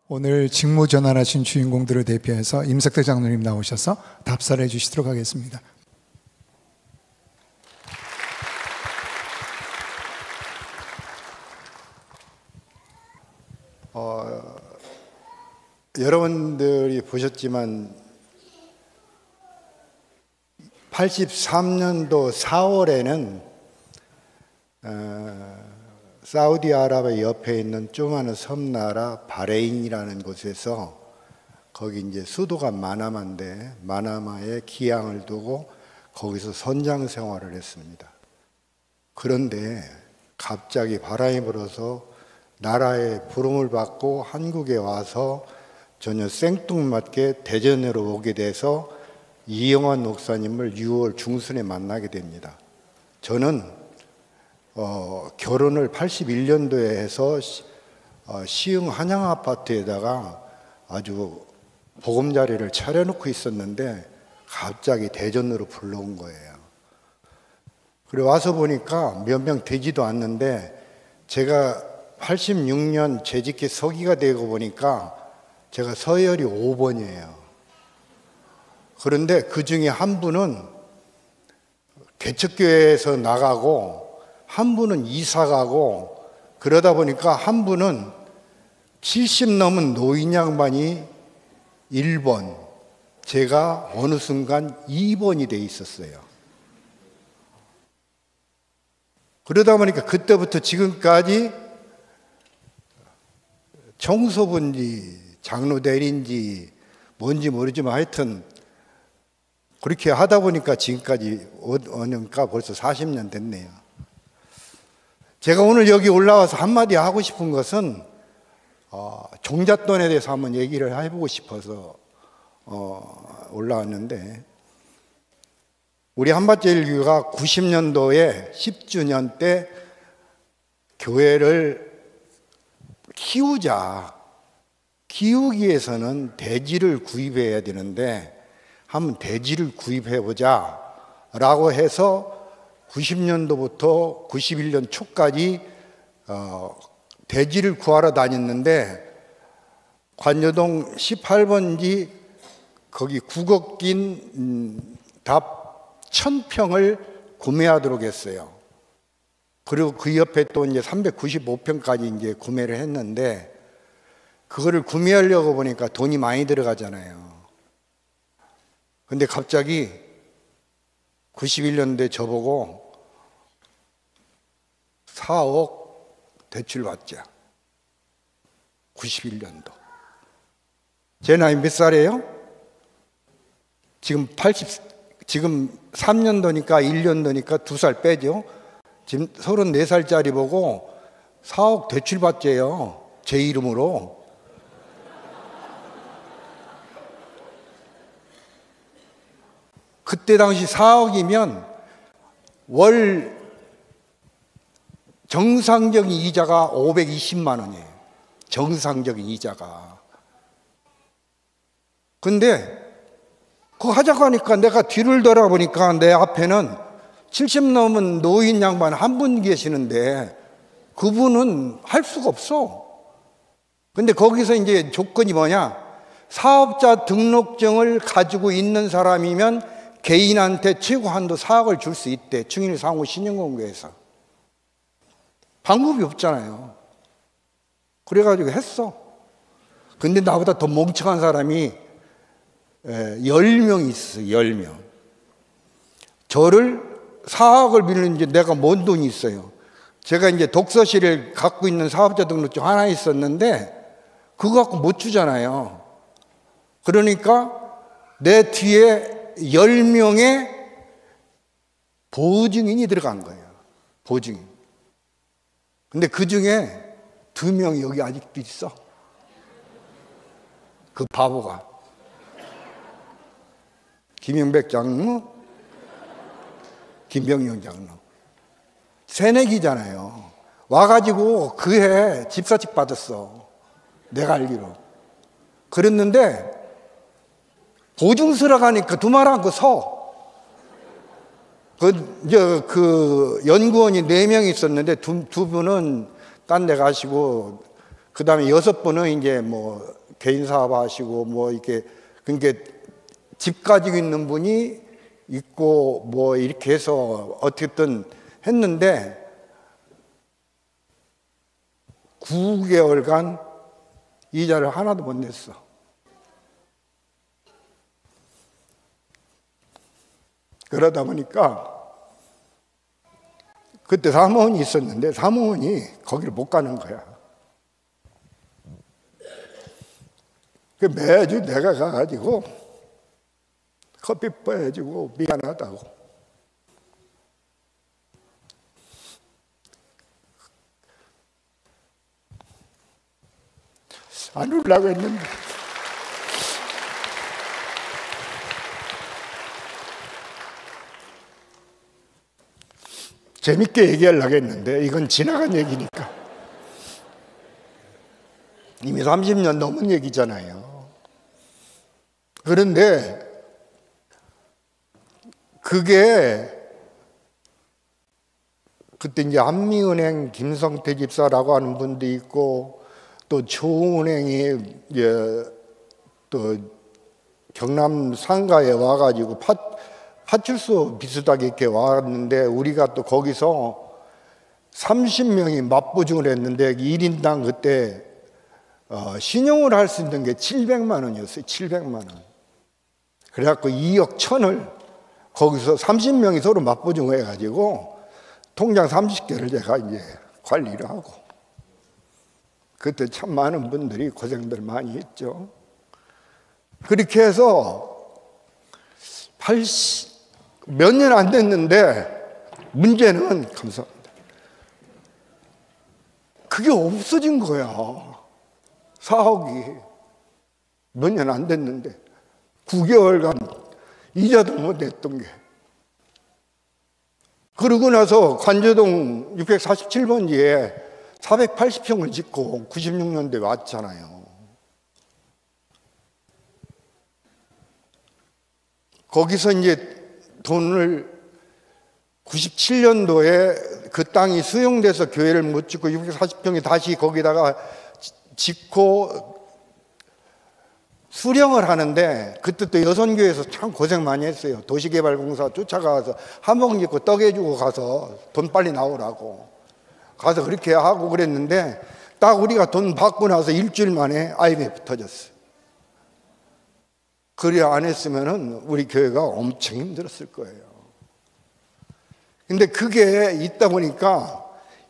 오늘 직무 전환하신 주인공들을 대표해서 임석태 장로님 나오셔서 답사를 해주시도록 하겠습니다. 여러분들이 보셨지만 83년도 4월에는 사우디아라비아 옆에 있는 조그마한 섬나라 바레인이라는 곳에서, 거기 이제 수도가 마나마인데 마나마에 기양을 두고 거기서 선장 생활을 했습니다. 그런데 갑자기 바람이 불어서 나라의 부름을 받고 한국에 와서 전혀 생뚱맞게 대전으로 오게 돼서 이영환 목사님을 6월 중순에 만나게 됩니다. 저는 결혼을 81년도에 해서 시흥 한양 아파트에다가 아주 보금자리를 차려놓고 있었는데 갑자기 대전으로 불러온 거예요. 그래 와서 보니까 몇 명 되지도 않는데, 제가 86년 재직기 서기가 되고 보니까 제가 서열이 5번이에요. 그런데 그 중에 한 분은 개척교회에서 나가고 한 분은 이사 가고, 그러다 보니까 한 분은 70 넘은 노인 양반이 1번, 제가 어느 순간 2번이 돼 있었어요. 그러다 보니까 그때부터 지금까지 청소부인지 장로 대리인지 뭔지 모르지만 하여튼 그렇게 하다 보니까 지금까지 어느가 벌써 40년 됐네요. 제가 오늘 여기 올라와서 한마디 하고 싶은 것은 종잣돈에 대해서 한번 얘기를 해보고 싶어서 올라왔는데, 우리 한밭제일교회가 90년도에 10주년 때 교회를 키우기 위해서는 대지를 구입해야 되는데 한번 대지를 구입해보자 라고 해서 90년도부터 91년 초까지 대지를 구하러 다녔는데, 관여동 18번지 거기 9억긴 답 1000평을 구매하도록 했어요. 그리고 그 옆에 또 이제 395평까지 이제 구매를 했는데, 그거를 구매하려고 보니까 돈이 많이 들어가잖아요. 근데 갑자기 91년도에 저보고 4억 대출 받자. 91년도. 제 나이 몇 살이에요? 지금 3년도니까 1년도니까 2살 빼죠. 지금 34살짜리 보고 4억 대출 받재요. 제 이름으로. 그때 당시 4억이면 월 정상적인 이자가 520만 원이에요. 정상적인 이자가. 근데 그거 하자고 하니까 내가 뒤를 돌아보니까 내 앞에는 70 넘은 노인 양반 한 분 계시는데 그분은 할 수가 없어. 근데 거기서 이제 조건이 뭐냐? 사업자 등록증을 가지고 있는 사람이면 개인한테 최고 한도 4억을 줄 수 있대. 중일상호 신용공개에서. 방법이 없잖아요. 그래가지고 했어. 근데 나보다 더 멍청한 사람이 10명이 있었어요. 10명. 저를 4억을 빌리는지 내가 뭔 돈이 있어요. 제가 이제 독서실을 갖고 있는 사업자 등록증 하나 있었는데 그거 갖고 못 주잖아요. 그러니까 내 뒤에 10명의 보증인이 들어간 거예요. 보증인. 근데 그 중에 2명이 여기 아직도 있어. 그 바보가. 김영백 장로, 김병영 장로. 새내기잖아요. 와가지고 그해 집사직 받았어. 내가 알기로. 그랬는데 보증서라 가니까 두말 않고 서. 그 연구원이 4명 있었는데 두 분은 딴 데 가시고 다음에 6분은 이제 뭐 개인 사업 하시고 뭐 이렇게, 그러니까 집 가지고 있는 분이 있고 뭐 이렇게 해서 어쨌든 했는데 9개월간 이자를 하나도 못 냈어. 그러다 보니까 그때 사모원이 있었는데 사모원이 거기를 못 가는 거야. 매주 내가 가가지고 커피 빼주고 미안하다고. 안 울라고 했는데 재밌게 얘기하려고 했는데 이건 지나간 얘기니까. 이미 30년 넘은 얘기잖아요. 그런데 그게 그때 이제 한미은행 김성태 집사라고 하는 분도 있고 또 초은행이 또 경남 상가에 와가지고 파출소 비슷하게 이렇게 왔는데 우리가 또 거기서 30명이 맞보증을 했는데 1인당 그때 신용을 할 수 있는 게 700만 원이었어요. 700만 원. 그래갖고 2억 1천을 거기서 30명이 서로 맞보증을 해가지고 통장 30개를 제가 이제 관리를 하고, 그때 참 많은 분들이 고생들 많이 했죠. 그렇게 해서 몇 년 안 됐는데 문제는 감사합니다. 그게 없어진 거야. 4억이 몇 년 안 됐는데 9개월간 이자도 못 냈던 게. 그러고 나서 관제동 647번지에 480평을 짓고 96년도에 왔잖아요. 거기서 이제 돈을 97년도에 그 땅이 수용돼서 교회를 못 짓고 640평이 다시 거기다가 짓고 수령을 하는데, 그때 또 여선교회에서 참 고생 많이 했어요. 도시개발공사 쫓아가서 한복 입고 떡해주고 가서 돈 빨리 나오라고 가서 그렇게 하고 그랬는데, 딱 우리가 돈 받고 나서 일주일 만에 IMF 터졌어요. 그래 안 했으면은 우리 교회가 엄청 힘들었을 거예요. 근데 그게 있다 보니까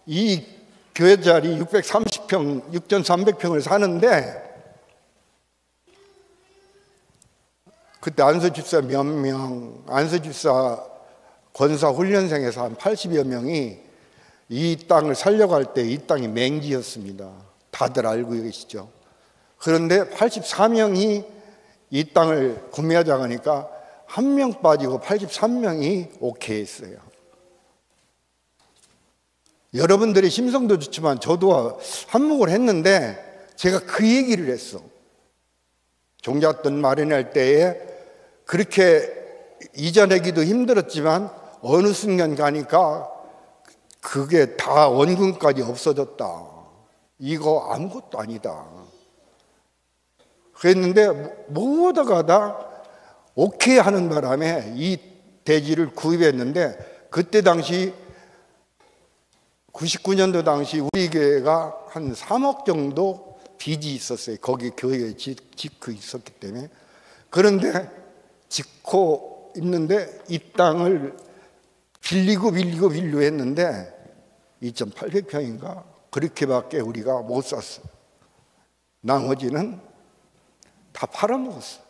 이 교회 자리 630평, 6,300평을 사는데, 그때 안수집사 몇 명, 안수집사 권사 훈련생에서 한 80여 명이 이 땅을 살려갈 때 이 땅이 맹지였습니다. 다들 알고 계시죠? 그런데 84명이 이 땅을 구매하자고 하니까 한 명 빠지고 83명이 오케이 했어요. 여러분들의 심성도 좋지만 저도 한몫을 했는데 제가 그 얘기를 했어. 종잣돈 마련할 때에 그렇게 이자 내기도 힘들었지만 어느 순간 가니까 그게 다 원금까지 없어졌다. 이거 아무것도 아니다. 그랬는데 못 오다가다 오케이 하는 바람에 이 대지를 구입했는데, 그때 당시 99년도 당시 우리 교회가 한 3억 정도 빚이 있었어요. 거기 교회에 짓고 있었기 때문에. 그런데 짓고 있는데 이 땅을 빌리고 했는데 2,800평인가 그렇게밖에 우리가 못 샀어요. 나머지는 다 팔아먹었어요.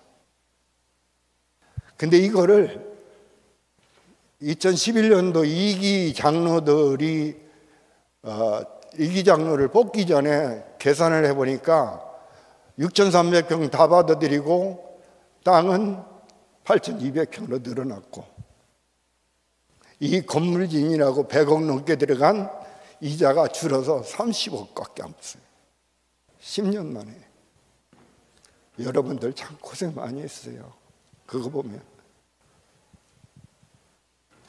근데 이거를 2011년도 이기 장로들이 이기 장로를 뽑기 전에 계산을 해보니까 6,300평 다 받아들이고 땅은 8,200평으로 늘어났고, 이 건물진이라고 100억 넘게 들어간 이자가 줄어서 30억밖에 안 붙어요. 10년 만에. 여러분들 참 고생 많이 했어요. 그거 보면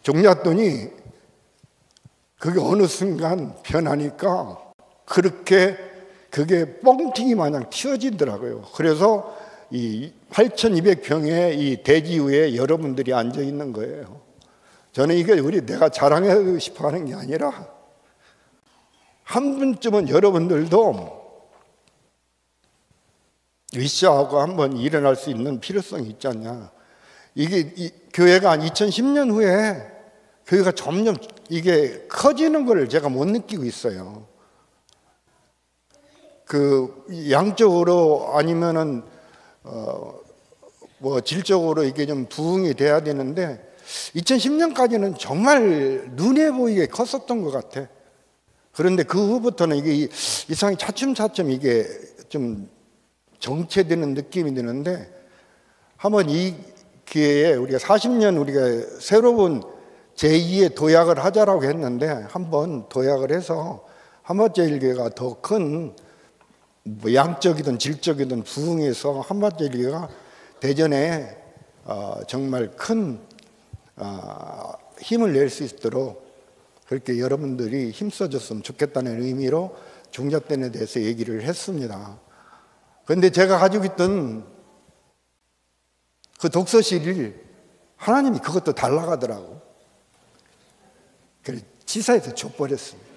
종잣돈이 그게 어느 순간 변하니까 그렇게 그게 뻥튀기 마냥 튀어지더라고요. 그래서 이 8,200평의 이 대지위에 여러분들이 앉아 있는 거예요. 저는 이게 내가 자랑하고 싶어 하는 게 아니라 한 번쯤은 여러분들도 으쌰하고 한번 일어날 수 있는 필요성이 있지 않냐. 이게 교회가 한 2010년 후에 교회가 점점 이게 커지는 걸 제가 못 느끼고 있어요. 그 양적으로 아니면은 뭐 질적으로 이게 좀 부흥이 돼야 되는데 2010년까지는 정말 눈에 보이게 컸었던 것 같아. 그런데 그 후부터는 이게 이상이 차츰차츰 이게 좀 정체되는 느낌이 드는데 한번 이 기회에 우리가 40년 우리가 새로운 제2의 도약을 하자라고 했는데 한번 도약을 해서 한밭제일교회가 더 큰 뭐 양적이든 질적이든 부흥해서 한밭제일교회가 대전에 정말 큰 힘을 낼 수 있도록 그렇게 여러분들이 힘써줬으면 좋겠다는 의미로 종잣돈에 대해서 얘기를 했습니다. 그런데 제가 가지고 있던 그 독서실을 하나님이 그것도 달라가더라고. 그래서 지사에서 줘버렸습니다.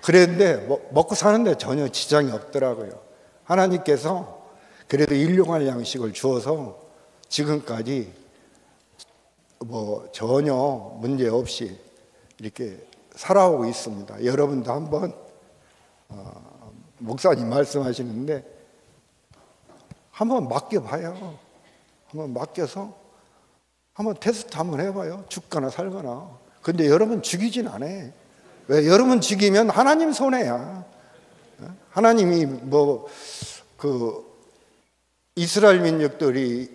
그랬는데 먹고 사는데 전혀 지장이 없더라고요. 하나님께서 그래도 일용할 양식을 주어서 지금까지 뭐 전혀 문제 없이 이렇게 살아오고 있습니다. 여러분도 한번 목사님 말씀하시는데 한번 맡겨봐요. 한번 맡겨서 한번 테스트 한번 해봐요. 죽거나 살거나. 근데 여러분 죽이진 않아. 왜? 여러분 죽이면 하나님 손해야. 하나님이 그 이스라엘 민족들이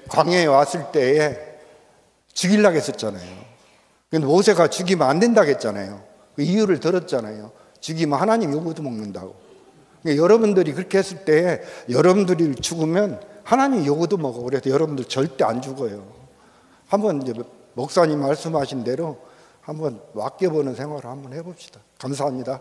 광야에 왔을 때에 죽이려고 했었잖아요. 근데 모세가 죽이면 안 된다고 했잖아요. 그 이유를 들었잖아요. 죽이면 하나님 요구도 먹는다고. 그러니까 여러분들이 그렇게 했을 때 여러분들이 죽으면 하나님 요구도 먹어. 그래서 여러분들 절대 안 죽어요. 한번 이제 목사님 말씀하신 대로 한번 맡겨보는 생활을 한번 해봅시다. 감사합니다.